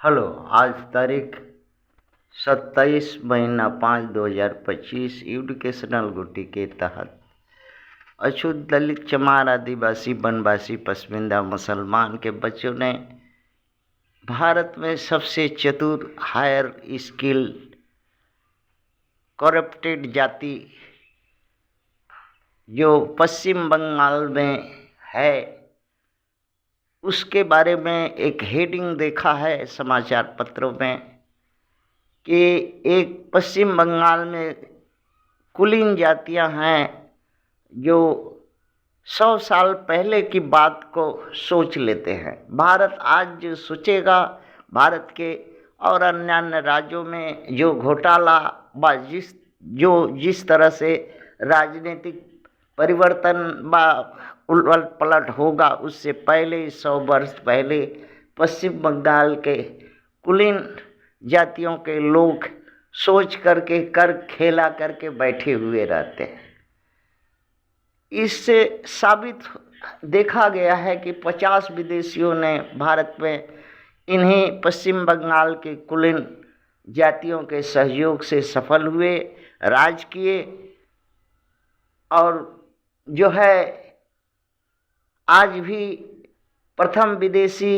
Hello. आज तारीख 27 महीना 5 2025 एजुकेशनल गुटी के तहत अछूत दलित चमार आदिवासी वनवासी पसमिंदा मुसलमान के बच्चों ने भारत में सबसे चतुर हायर स्किल करप्टेड जाति जो पश्चिम बंगाल में है उसके बारे में एक हेडिंग देखा है समाचार पत्रों में कि एक पश्चिम बंगाल में कुलीन जातियां हैं जो 100 साल पहले की बात को सोच लेते हैं। भारत आज जो सोचेगा, भारत के और अन्य राज्यों में जो घोटाला व जिस तरह से राजनीतिक परिवर्तन व उलट पलट होगा, उससे पहले 100 वर्ष पहले पश्चिम बंगाल के कुलीन जातियों के लोग सोच करके कर खेला करके बैठे हुए रहते हैं। इससे साबित देखा गया है कि 50 विदेशियों ने भारत में इन्हीं पश्चिम बंगाल के कुलीन जातियों के सहयोग से सफल हुए, राज किए और जो है आज भी प्रथम विदेशी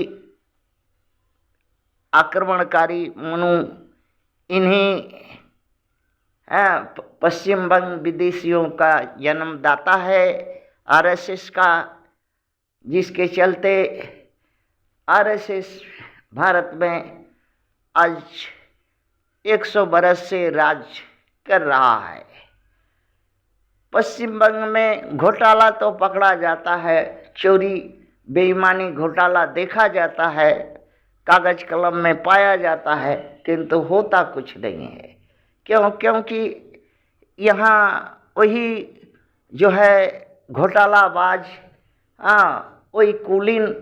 आक्रमणकारी मनु इन्हीं पश्चिम बंग विदेशियों का जन्मदाता है, आरएसएस का, जिसके चलते आरएसएस भारत में आज 100 बरस से राज कर रहा है। पश्चिम बंग में घोटाला तो पकड़ा जाता है, चोरी बेईमानी घोटाला देखा जाता है, कागज कलम में पाया जाता है, किंतु होता कुछ नहीं है। क्योंकि यहाँ वही जो है घोटालाबाज वही कुलीन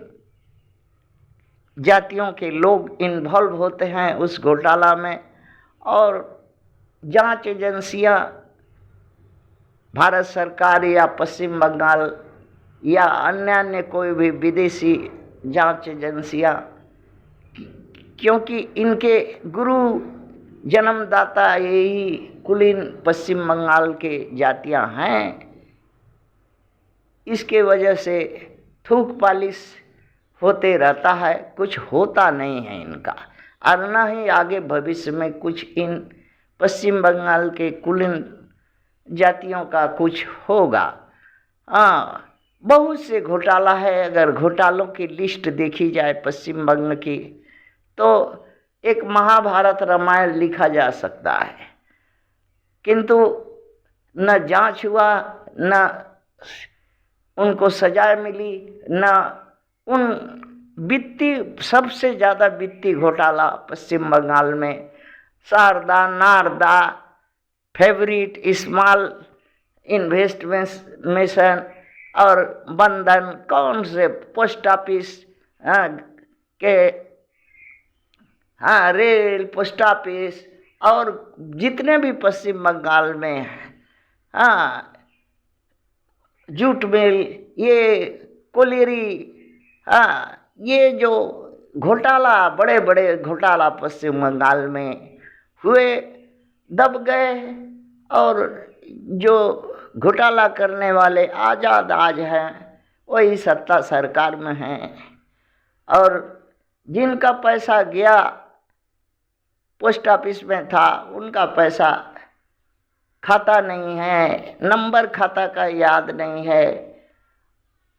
जातियों के लोग इन्वॉल्व होते हैं उस घोटाला में, और जांच एजेंसियां भारत सरकार या पश्चिम बंगाल या अन्य कोई भी विदेशी जांच एजेंसियां, क्योंकि इनके गुरु जन्मदाता यही कुलीन पश्चिम बंगाल के जातियां हैं, इसके वजह से थूक पालिश होते रहता है, कुछ होता नहीं है इनका, और न ही आगे भविष्य में कुछ इन पश्चिम बंगाल के कुलीन जातियों का कुछ होगा। बहुत से घोटाला है। अगर घोटालों की लिस्ट देखी जाए पश्चिम बंग की तो एक महाभारत रामायण लिखा जा सकता है, किंतु न जांच हुआ, न उनको सजा मिली, न उन सबसे ज़्यादा वित्तीय घोटाला पश्चिम बंगाल में Sharda, Narada, favourite, small investment और बंधन, कौन से पोस्ट ऑफिस के रेल, पोस्ट ऑफिस और जितने भी पश्चिम बंगाल में जूट मिल, ये कोलेरी, ये जो घोटाला, बड़े बड़े घोटाला पश्चिम बंगाल में हुए, दब गए, और जो घोटाला करने वाले आज़ाद आज हैं वही सत्ता सरकार में हैं, और जिनका पैसा गया पोस्ट ऑफिस में था उनका पैसा खाता नहीं है, नंबर खाता का याद नहीं है।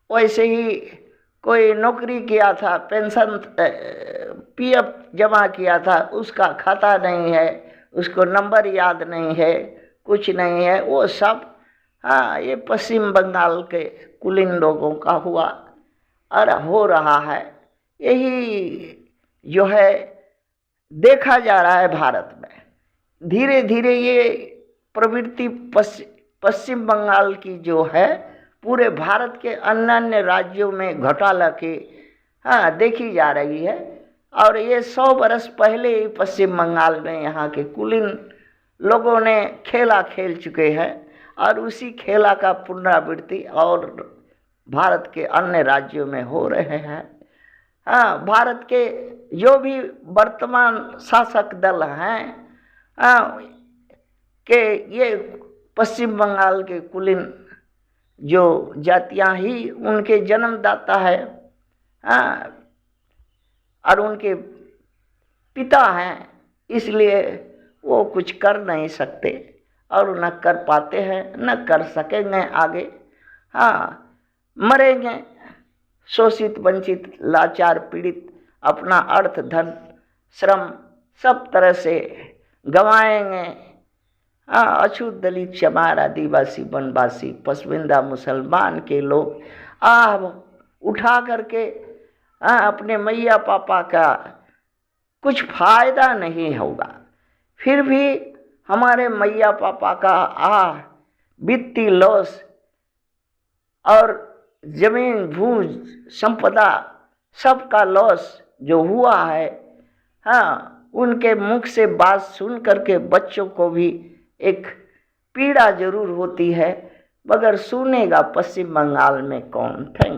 वैसे ही कोई नौकरी किया था, पेंशन पीएफ जमा किया था, उसका खाता नहीं है, उसको नंबर याद नहीं है, कुछ नहीं है, वो सब ये पश्चिम बंगाल के कुलीन लोगों का हुआ और हो रहा है। यही जो है देखा जा रहा है भारत में। धीरे धीरे ये प्रवृत्ति पश्चिम बंगाल की जो है पूरे भारत के अन्य राज्यों में घोटाला की देखी जा रही है, और ये 100 बरस पहले ही पश्चिम बंगाल में यहाँ के कुलीन लोगों ने खेला खेल चुके हैं, और उसी खेला का पुनरावृत्ति और भारत के अन्य राज्यों में हो रहे हैं। हाँ, भारत के जो भी वर्तमान शासक दल हैं, हाँ, कि ये पश्चिम बंगाल के कुलीन जो जातियां ही उनके जन्मदाता है, हाँ, और उनके पिता हैं, इसलिए वो कुछ कर नहीं सकते और न कर पाते हैं, न कर सकेंगे आगे। हाँ, मरेंगे शोषित, वंचित, लाचार, पीड़ित, अपना अर्थ, धन, श्रम सब तरह से गंवाएंगे। हाँ, अछूत, दलित, चमार, आदिवासी, वनवासी, पसमिंदा, मुसलमान के लोग आह उठा करके अपने मैया पापा का कुछ फायदा नहीं होगा। फिर भी हमारे मैया पापा का वित्तीय लॉस और जमीन भू संपदा सबका लॉस जो हुआ है, हाँ, उनके मुख से बात सुन करके बच्चों को भी एक पीड़ा जरूर होती है, मगर सुनेगा पश्चिम बंगाल में कौन। थैंक